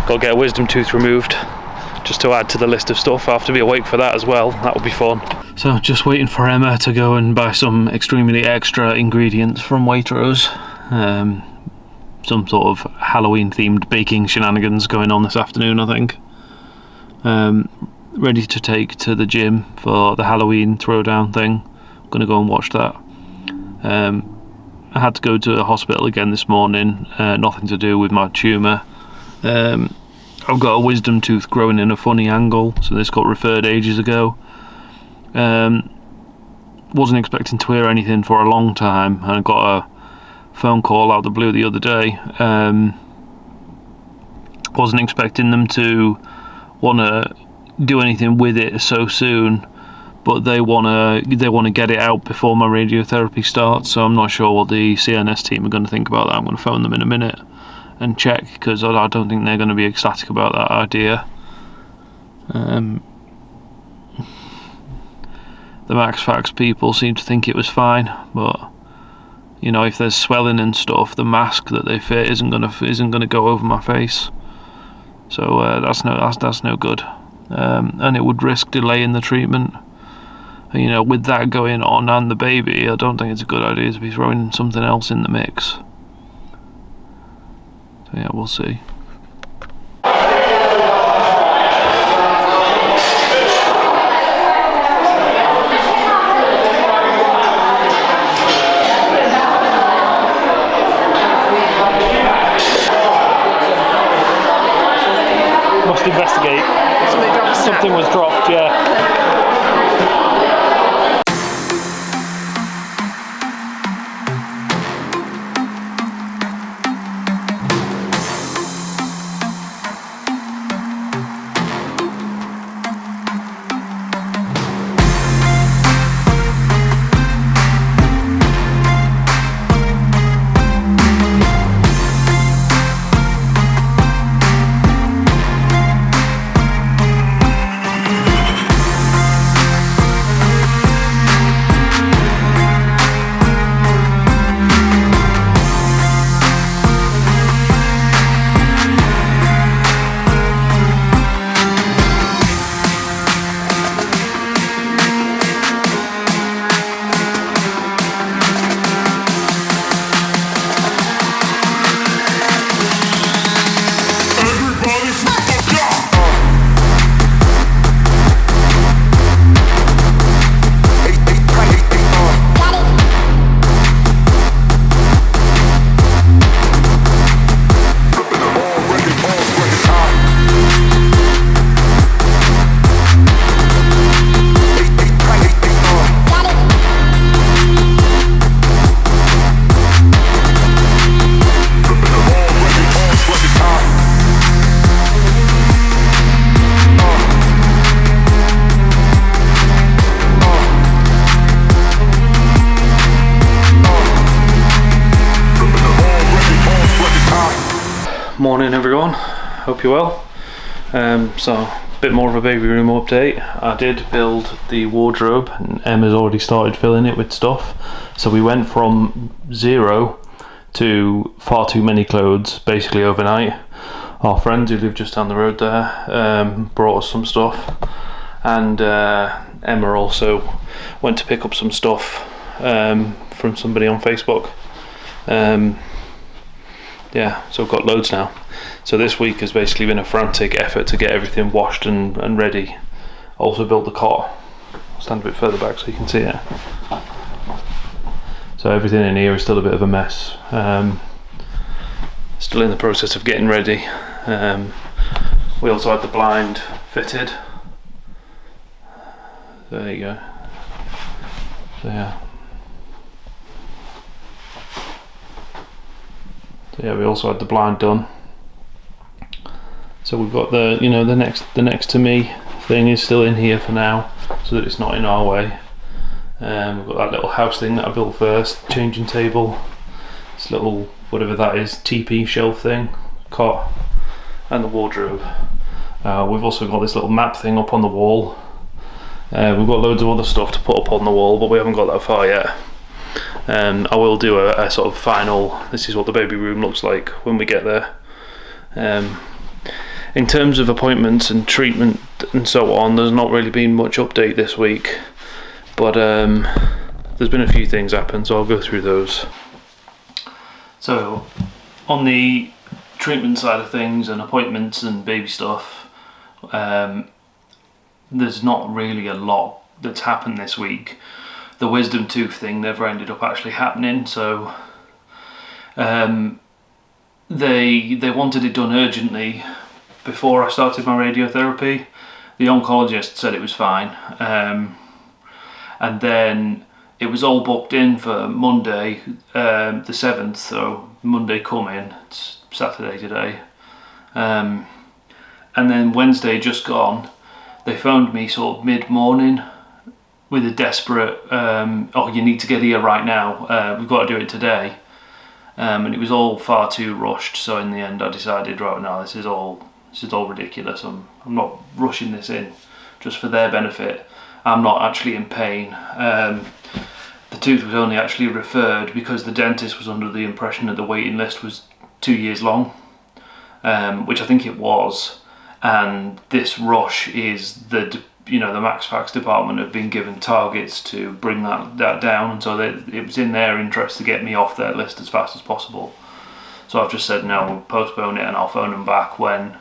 Got to get a wisdom tooth removed, just to add to the list of stuff. I have to be awake for that as well. That will be fun. So just waiting for Emma to go and buy some extremely extra ingredients from Waitrose. Some sort of Halloween themed baking shenanigans going on this afternoon, I think. Ready to take to the gym for the Halloween throwdown thing. I'm gonna go and watch that. I had to go to the hospital again this morning. Nothing to do with my tumour. I've got a wisdom tooth growing in a funny angle, so this got referred ages ago. Wasn't expecting to hear anything for a long time, and I got a phone call out of the blue the other day. Wasn't expecting them to want to do anything with it so soon, but they want to get it out before my radiotherapy starts. So I'm not sure what the CNS team are going to think about that. I'm going to phone them in a minute and check, because I don't think they're going to be ecstatic about that idea. The Max Facts people seem to think it was fine, but you know, if there's swelling and stuff, the mask that they fit isn't gonna go over my face. So that's no good, and it would risk delaying the treatment. And, you know, with that going on and the baby, I don't think it's a good idea to be throwing something else in the mix. So yeah, we'll see. Must investigate. Something was dropped, yeah. Morning everyone, hope you're well. So a bit more of a baby room update. I did build the wardrobe and Emma's already started filling it with stuff. So we went from 0 to far too many clothes basically overnight. Our friends who live just down the road there brought us some stuff, and Emma also went to pick up some stuff from somebody on Facebook. Yeah, so I've got loads now. So this week has basically been a frantic effort to get everything washed and ready. Also built the cot. I'll stand a bit further back so you can see it. So everything in here is still a bit of a mess. Still in the process of getting ready. We also had the blind fitted. There you go. So yeah. Yeah, we also had the blind done. So we've got the, you know, the next to me thing is still in here for now, so that it's not in our way. We've got that little house thing that I built first, changing table, this little whatever that is, TP shelf thing, cot, and the wardrobe. We've also got this little map thing up on the wall. We've got loads of other stuff to put up on the wall, but we haven't got that far yet. I will do a sort of final, this is what the baby room looks like when we get there. in terms of appointments and treatment and so on, there's not really been much update this week, but there's been a few things happen, so I'll go through those. So on the treatment side of things and appointments and baby stuff, there's not really a lot that's happened this week. The wisdom tooth thing never ended up actually happening, so they wanted it done urgently before I started my radiotherapy. The oncologist said it was fine, and then it was all booked in for Monday, the 7th, so Monday coming, it's Saturday today, and then Wednesday just gone, they phoned me sort of mid-morning with a desperate, oh, you need to get here right now, we've got to do it today. And it was all far too rushed, so in the end I decided, right now, this is all ridiculous. I'm not rushing this in just for their benefit. I'm not actually in pain. The tooth was only actually referred because the dentist was under the impression that the waiting list was 2 years long, which I think it was. And this rush is the Max Fax department have been given targets to bring that down, and so it was in their interest to get me off their list as fast as possible. So I've just said no, we'll postpone it, and I'll phone them back when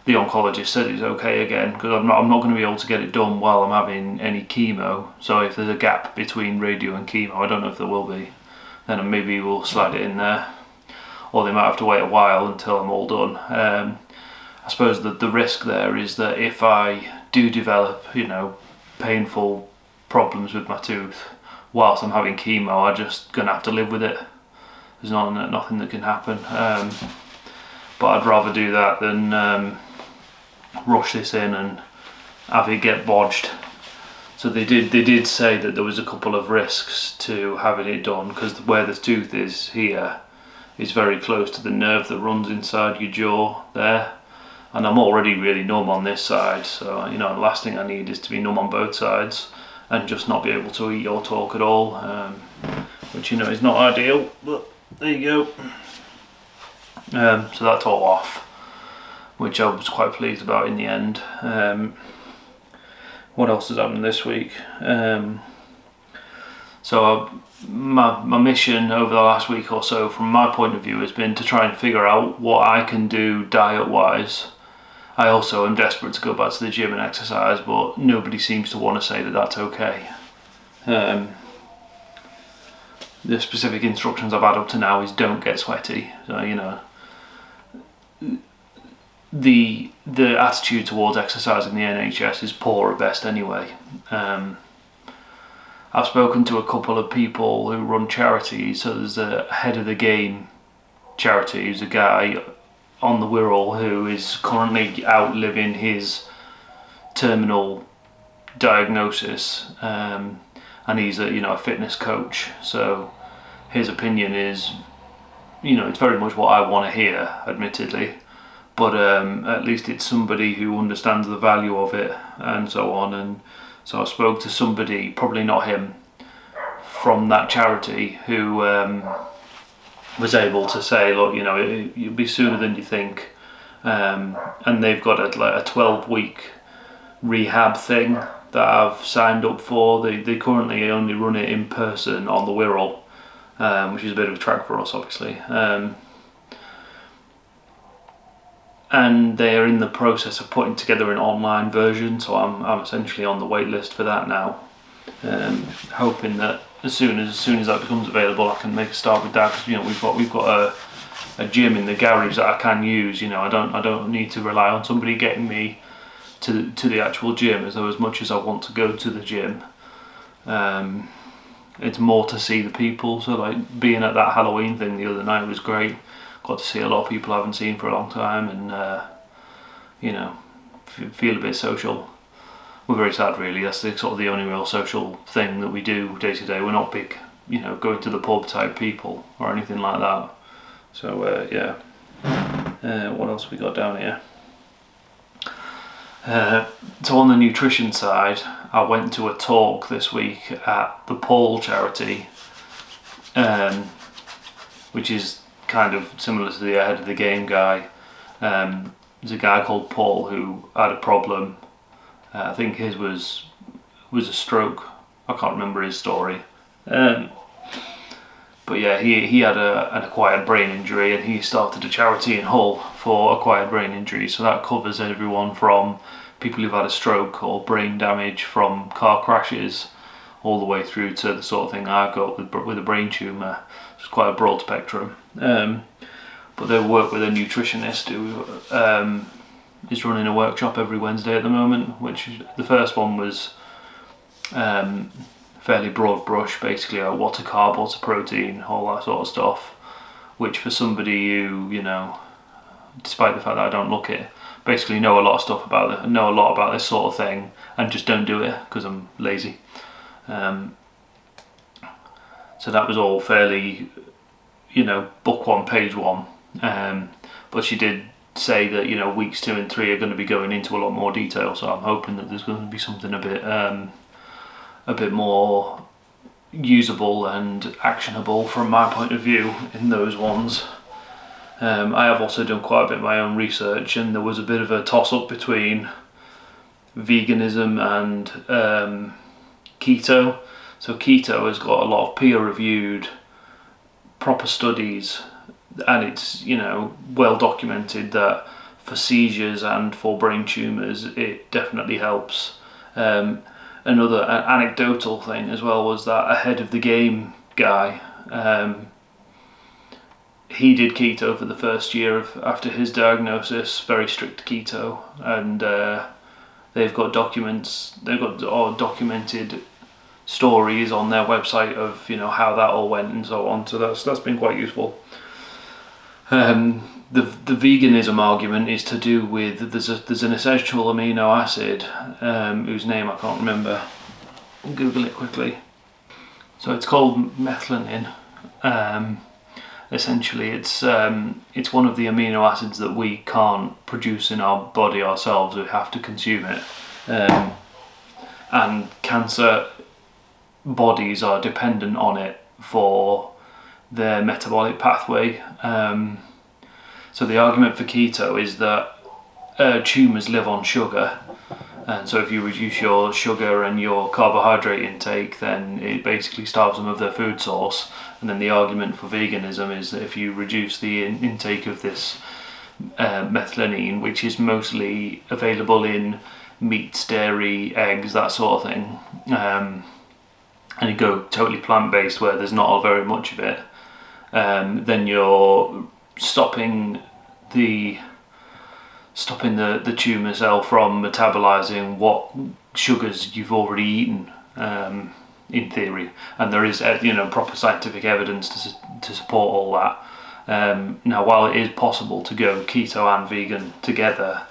the oncologist said it's okay again, because I'm not going to be able to get it done while I'm having any chemo. So if there's a gap between radio and chemo, I don't know if there will be, then maybe we'll slide it in there, or they might have to wait a while until I'm all done. I suppose that the risk there is that if I do develop, painful problems with my tooth whilst I'm having chemo, I'm just gonna have to live with it. There's nothing that can happen. But I'd rather do that than rush this in and have it get bodged. So they did say that there was a couple of risks to having it done, because where the tooth is here is very close to the nerve that runs inside your jaw there. And I'm already really numb on this side, so the last thing I need is to be numb on both sides and just not be able to eat or talk at all, which is not ideal, but there you go. So that's all off, which I was quite pleased about in the end. What else has happened this week? So my mission over the last week or so, from my point of view, has been to try and figure out what I can do diet-wise. I also am desperate to go back to the gym and exercise, but nobody seems to want to say that that's okay. The specific instructions I've had up to now is don't get sweaty. So the attitude towards exercising the NHS is poor at best anyway. I've spoken to a couple of people who run charities. So there's a Head of the Game charity, who's a guy on the Wirral who is currently outliving his terminal diagnosis, and he's a fitness coach. So his opinion is, it's very much what I want to hear, admittedly, but at least it's somebody who understands the value of it and so on. And so I spoke to somebody, probably not him, from that charity, who was able to say, look, you'll be sooner than you think, and they've got a 12-week rehab thing that I've signed up for. They currently only run it in person on the Wirral, which is a bit of a trek for us, obviously, and they're in the process of putting together an online version, so I'm essentially on the wait list for that now, hoping that as soon as that becomes available, I can make a start with that, because we've got a gym in the garage that I can use. I don't need to rely on somebody getting me to the actual gym, as much as I want to go to the gym, it's more to see the people. So like being at that Halloween thing the other night was great. Got to see a lot of people I haven't seen for a long time, and feel a bit social. We're very sad, really. That's sort of the only real social thing that we do day to day. We're not big, going to the pub type people or anything like that. So yeah. What else we got down here? So on the nutrition side, I went to a talk this week at the Paul charity, which is kind of similar to the Head of the Game guy. there's a guy called Paul who had a problem. I think his was a stroke. I can't remember his story. But yeah, he had an acquired brain injury, and he started a charity in Hull for acquired brain injuries. So that covers everyone from people who've had a stroke or brain damage from car crashes, all the way through to the sort of thing I've got with a brain tumour. It's quite a broad spectrum. But they work with a nutritionist who is running a workshop every Wednesday at the moment, which the first one was fairly broad brush, basically what's a carb, what's a protein, all that sort of stuff, which for somebody who, you know, despite the fact that I don't look it, basically know a lot of stuff about it, know a lot about this sort of thing, and just don't do it because I'm lazy. So that was all fairly, you know, book one, page one. But she did say that, you know, weeks 2 and 3 are going to be going into a lot more detail. So I'm hoping that there's going to be something a bit more usable and actionable from my point of view in those ones. I have also done quite a bit of my own research, and there was a bit of a toss-up between veganism and keto. So keto has got a lot of peer-reviewed, proper studies, and it's, you know, well documented that for seizures and for brain tumours it definitely helps. Another anecdotal thing as well was that a Head of the Game guy, he did keto for the first year after his diagnosis, very strict keto, and they've got documented stories on their website of, you know, how that all went and so on. So that's been quite useful. The veganism argument is to do with there's an essential amino acid whose name I can't remember. I'll Google it quickly. So it's called methionine. Essentially, it's one of the amino acids that we can't produce in our body ourselves. We have to consume it, and cancer bodies are dependent on it for their metabolic pathway. So the argument for keto is that tumours live on sugar, and so if you reduce your sugar and your carbohydrate intake, then it basically starves them of their food source. And then the argument for veganism is that if you reduce the intake of this methionine, which is mostly available in meats, dairy, eggs, that sort of thing, and you go totally plant-based where there's not very much of it, then you're stopping the tumour cell from metabolising what sugars you've already eaten, in theory. And there is, you know, proper scientific evidence to support all that. Now, while it is possible to go keto and vegan together,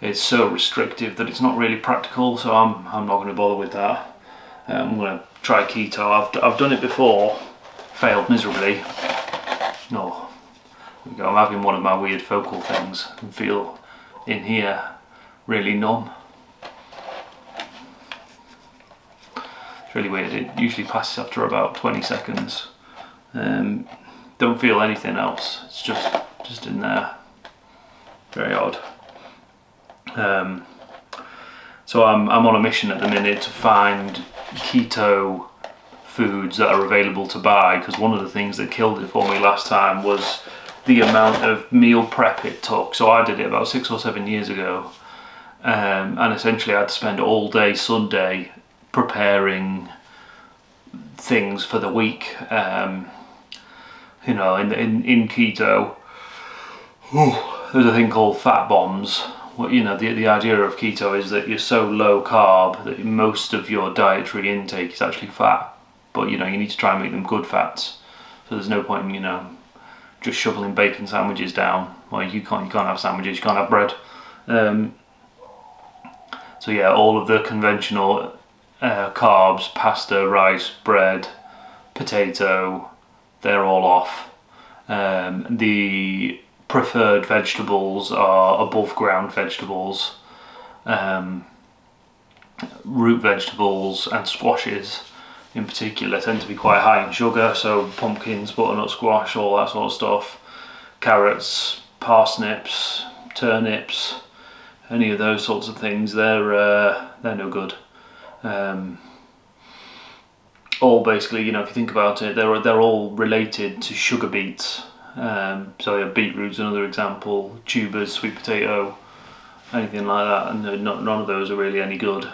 it's so restrictive that it's not really practical. So I'm not going to bother with that. I'm going to try keto. I've done it before, failed miserably. Oh, there we go. I'm having one of my weird focal things. I can feel in here really numb. It's really weird. It usually passes after about 20 seconds. Don't feel anything else. It's just in there. Very odd. So I'm on a mission at the minute to find keto foods that are available to buy, because one of the things that killed it for me last time was the amount of meal prep it took. So I did it about 6 or 7 years ago, and essentially I had to spend all day Sunday preparing things for the week. You know, in keto, there's a thing called fat bombs. Well, you know, the idea of keto is that you're so low carb that most of your dietary intake is actually fat, but you know, you need to try and make them good fats. So there's no point in, you know, just shoveling bacon sandwiches down. Well, you can't have sandwiches, you can't have bread. So yeah, all of the conventional carbs, pasta, rice, bread, potato, they're all off. The preferred vegetables are above ground vegetables, root vegetables and squashes in particular tend to be quite high in sugar, so pumpkins, butternut squash, all that sort of stuff, carrots, parsnips, turnips, any of those sorts of things, they're no good. All basically, if you think about it, they're all related to sugar beets. So yeah, beetroot's another example, tubers, sweet potato, anything like that, and none of those are really any good.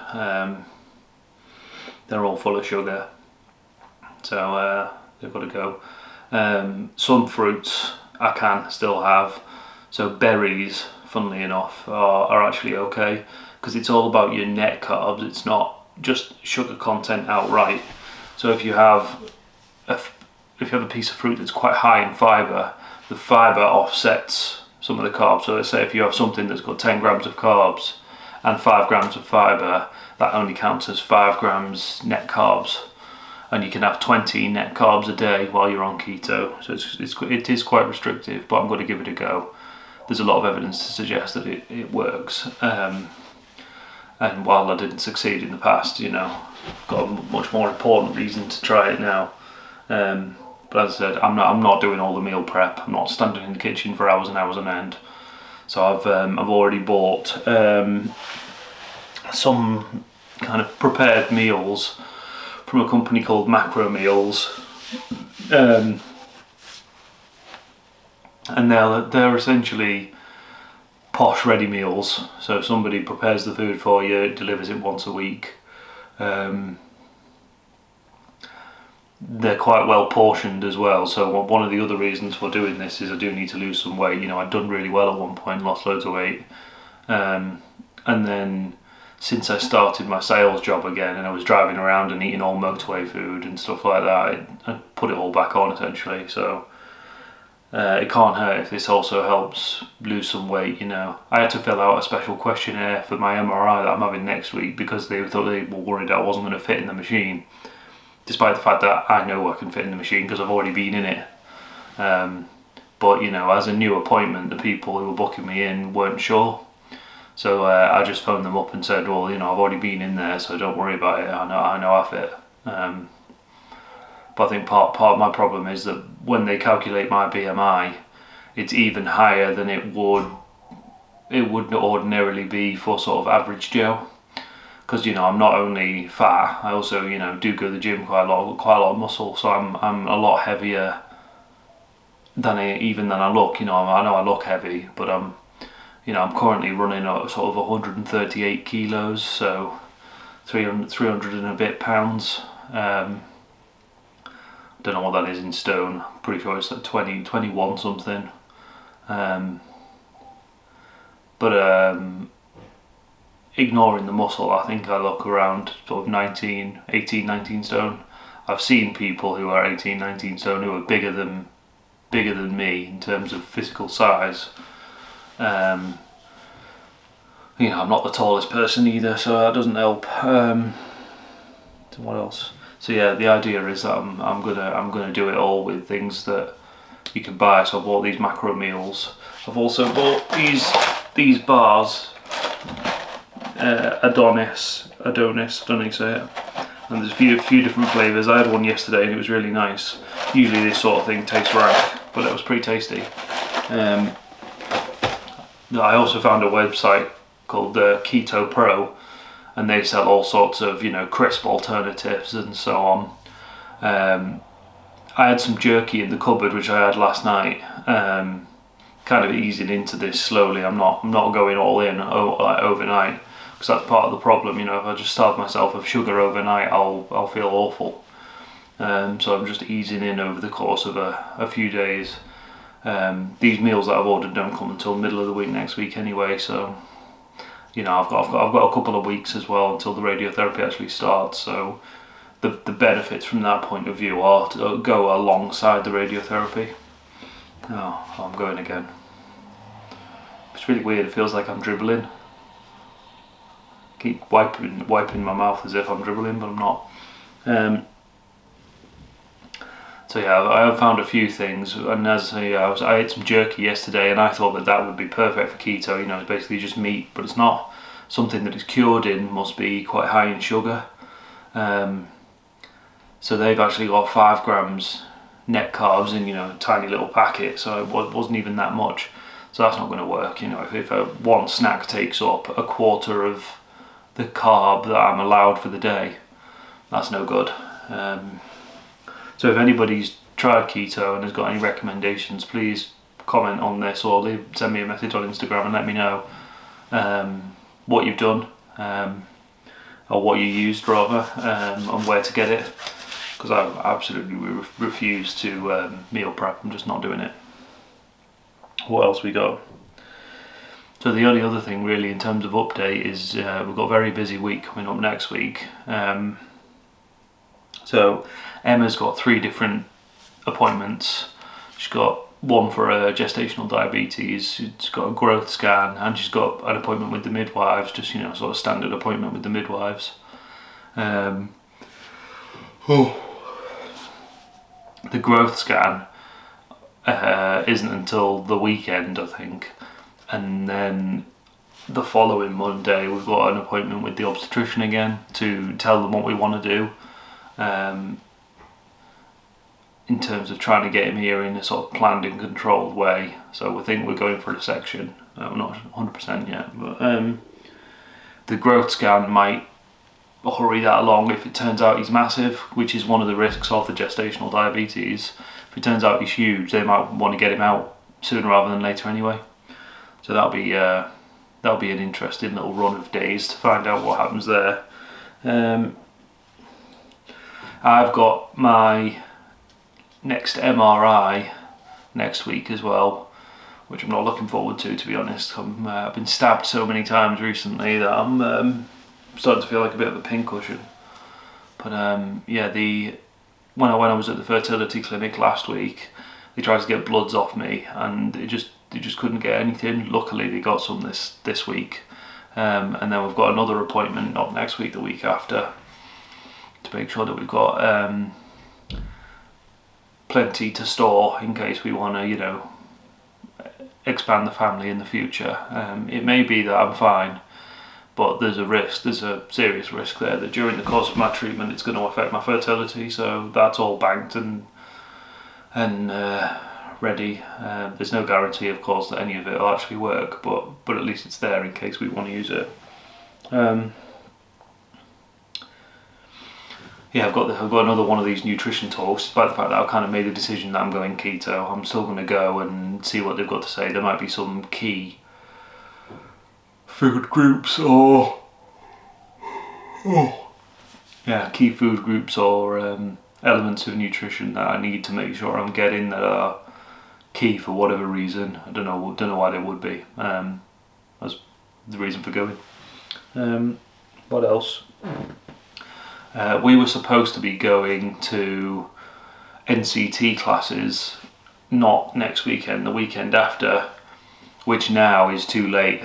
They're all full of sugar, so they've got to go. Some fruits I can still have, so berries, funnily enough, are actually okay, because it's all about your net carbs, it's not just sugar content outright. So if you have a piece of fruit that's quite high in fibre, the fibre offsets some of the carbs. So let's say if you have something that's got 10 grams of carbs and 5 grams of fibre, that only counts as 5 grams net carbs, and you can have 20 net carbs a day while you're on keto. So it is quite restrictive, but I'm going to give it a go. There's a lot of evidence to suggest that it works. And while I didn't succeed in the past, got a much more important reason to try it now. But as I said, I'm not doing all the meal prep. I'm not standing in the kitchen for hours and hours on end. So I've already bought some kind of prepared meals from a company called Macro Meals, and they're essentially posh ready meals. So somebody prepares the food for you, delivers it once a week. They're quite well portioned as well, so one of the other reasons for doing this is I do need to lose some weight. I'd done really well at one point, lost loads of weight, and then since I started my sales job again and I was driving around and eating all motorway food and stuff like that, I put it all back on essentially. So it can't hurt if this also helps lose some weight. I had to fill out a special questionnaire for my MRI that I'm having next week, because they were worried I wasn't going to fit in the machine, despite the fact that I know I can fit in the machine because I've already been in it. But as a new appointment, the people who were booking me in weren't sure. So I just phoned them up and said, well, I've already been in there, so don't worry about it. I know I fit. But I think part of my problem is that when they calculate my BMI, it's even higher than it would ordinarily be for sort of average Joe. Because I'm not only fat, I also do go to the gym quite a lot of muscle, so I'm a lot heavier than I look. I know I look heavy, but I'm currently running at sort of 138 kilos, so 300 and a bit pounds. Don't know what that is in stone. Pretty sure it's like 21 something. But ignoring the muscle, I think I look around sort of 18, 19 stone. I've seen people who are 18, 19 stone who are bigger than me in terms of physical size. I'm not the tallest person either, so that doesn't help. So what else? So yeah, the idea is that I'm gonna do it all with things that you can buy. So I bought these macro meals. I've also bought these bars. Adonis, I don't know how you say it. And there's a few different flavours. I had one yesterday and it was really nice. Usually this sort of thing tastes rank, but it was pretty tasty. I also found a website called Keto Pro, and they sell all sorts of crisp alternatives and so on. I had some jerky in the cupboard which I had last night. Kind of easing into this slowly. I'm not going all in overnight, because that's part of the problem. If I just starve myself of sugar overnight, I'll feel awful. So I'm just easing in over the course of a few days. These meals that I've ordered don't come until middle of the week next week anyway, so I've got a couple of weeks as well until the radiotherapy actually starts. So the benefits from that point of view are to go alongside the radiotherapy. Oh, I'm going again. It's really weird. It feels like I'm dribbling. Keep wiping my mouth as if I'm dribbling, but I'm not. So yeah, I have found a few things, and as I ate some jerky yesterday, and I thought that would be perfect for keto. It's basically just meat, but it's not. Something that it's cured in must be quite high in sugar. So they've actually got 5 grams net carbs in a tiny little packet, so it wasn't even that much. So that's not going to work. You know, if one snack takes up a quarter of the carb that I'm allowed for the day, that's no good. So if anybody's tried keto and has got any recommendations, please comment on this or send me a message on Instagram and let me know what you've done, or what you used rather, and where to get it, because I absolutely refuse to meal prep. I'm just not doing it. What else we got? So the only other thing really in terms of update is we've got a very busy week coming up next week. So Emma's got 3 different appointments. She's got one for gestational diabetes, she's got a growth scan, and she's got an appointment with the midwives, just, you know, sort of standard appointment with the midwives. The growth scan isn't until the weekend, I think, and then the following Monday we've got an appointment with the obstetrician again to tell them what we want to do, in terms of trying to get him here in a sort of planned and controlled way. So we think we're going for a section. We're not 100% yet, but the growth scan might hurry that along if it turns out he's massive, which is one of the risks of the gestational diabetes. If it turns out he's huge, they might want to get him out sooner rather than later anyway. So that'll be an interesting little run of days to find out what happens there. I've got my next MRI next week as well, which I'm not looking forward to be honest. I've been stabbed so many times recently that I'm starting to feel like a bit of a pincushion. But yeah, when I was at the fertility clinic last week, they tried to get bloods off me, and they just couldn't get anything. Luckily, they got some this week, and then we've got another appointment, not next week, the week after, to make sure that we've got plenty to store in case we want to, you know, expand the family in the future. It may be that I'm fine, but there's a serious risk there that during the course of my treatment it's going to affect my fertility. So that's all banked and ready. There's no guarantee, of course, that any of it will actually work, but at least it's there in case we want to use it. Yeah, I've got another one of these nutrition talks. Despite the fact that I've kind of made the decision that I'm going keto, I'm still going to go and see what they've got to say. There might be some key food groups or key food groups or elements of nutrition that I need to make sure I'm getting that are key for whatever reason. I don't know why they would be. That's the reason for going. What else? We were supposed to be going to NCT classes, not next weekend, the weekend after, which now is too late.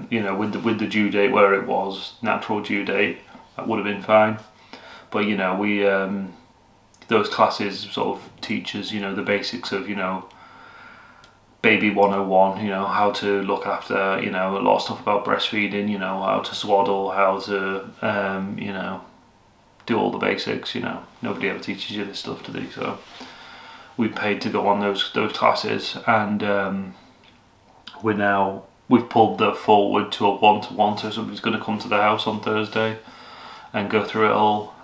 You know, with the due date where it was, natural due date, that would have been fine. But you know, we those classes sort of teach us, you know, the basics of, you know, baby 101, you know, how to look after, you know, a lot of stuff about breastfeeding, you know, how to swaddle, how to, you know, do all the basics. You know, nobody ever teaches you this stuff, do they? So we paid to go on those classes, and we've pulled that forward to a 1-to-1, so somebody's going to come to the house on Thursday and go through it all,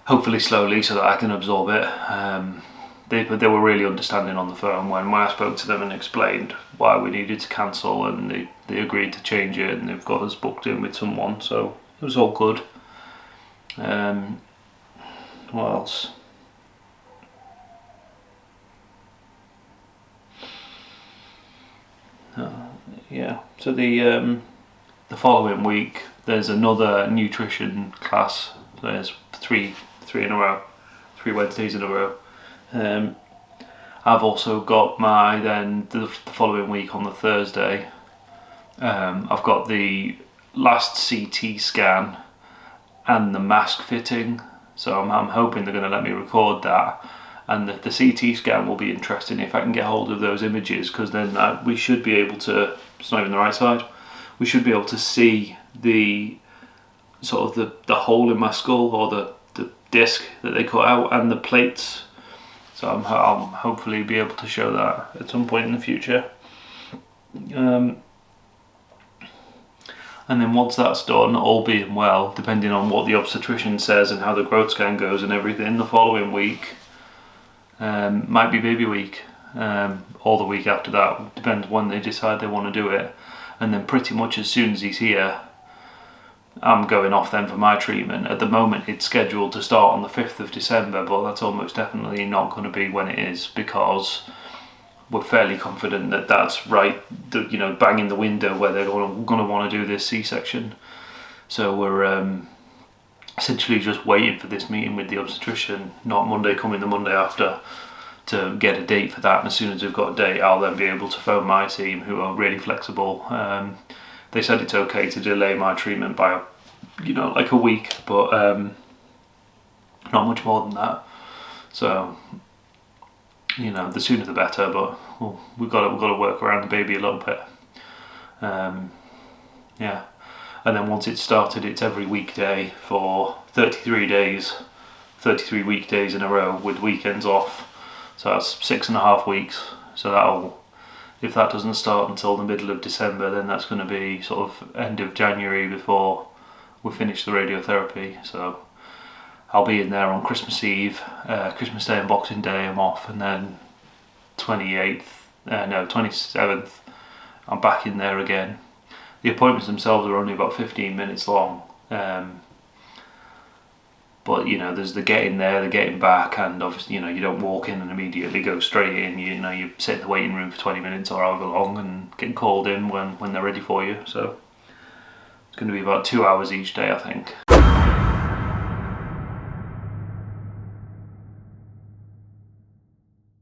hopefully slowly so that I can absorb it. They were really understanding on the phone when I spoke to them and explained why we needed to cancel, and they agreed to change it, and they've got us booked in with someone, so it was all good. What else? Yeah, so the following week there's another nutrition class. There's three in a row, 3 Wednesdays in a row. I've also got the following week on the Thursday, I've got the last CT scan and the mask fitting, so I'm hoping they're going to let me record that, and the CT scan will be interesting if I can get hold of those images, because then we should be able to, it's not even the right side, we should be able to see the sort of the hole in my skull, or the disc that they cut out, and the plates So I'll hopefully be able to show that at some point in the future. And then once that's done, all being well, depending on what the obstetrician says and how the growth scan goes and everything, the following week might be baby week, or the week after that, depends when they decide they want to do it. And then pretty much as soon as he's here, I'm going off then for my treatment. At the moment it's scheduled to start on the 5th of December, but that's almost definitely not going to be when it is, because we're fairly confident that that's right, you know, bang in the window where they're going to want to do this C-section. So we're essentially just waiting for this meeting with the obstetrician, not Monday coming, the Monday after, to get a date for that. And as soon as we've got a date, I'll then be able to phone my team, who are really flexible. They said it's okay to delay my treatment by, you know, like a week, but not much more than that. So, you know, the sooner the better, but we've got to work around the baby a little bit. Yeah, and then once it's started, it's every weekday for 33 days, 33 weekdays in a row with weekends off. So that's 6.5 weeks. So that'll, if that doesn't start until the middle of December, then that's going to be sort of end of January before we finish the radiotherapy. So I'll be in there on Christmas Eve, Christmas Day and Boxing Day I'm off, and then 27th I'm back in there again. The appointments themselves are only about 15 minutes long, but you know, there's the getting there, the getting back, and obviously, you know, you don't walk in and immediately go straight in. You know, you sit in the waiting room for 20 minutes or however long and get called in when they're ready for you. So it's going to be about 2 hours each day, I think.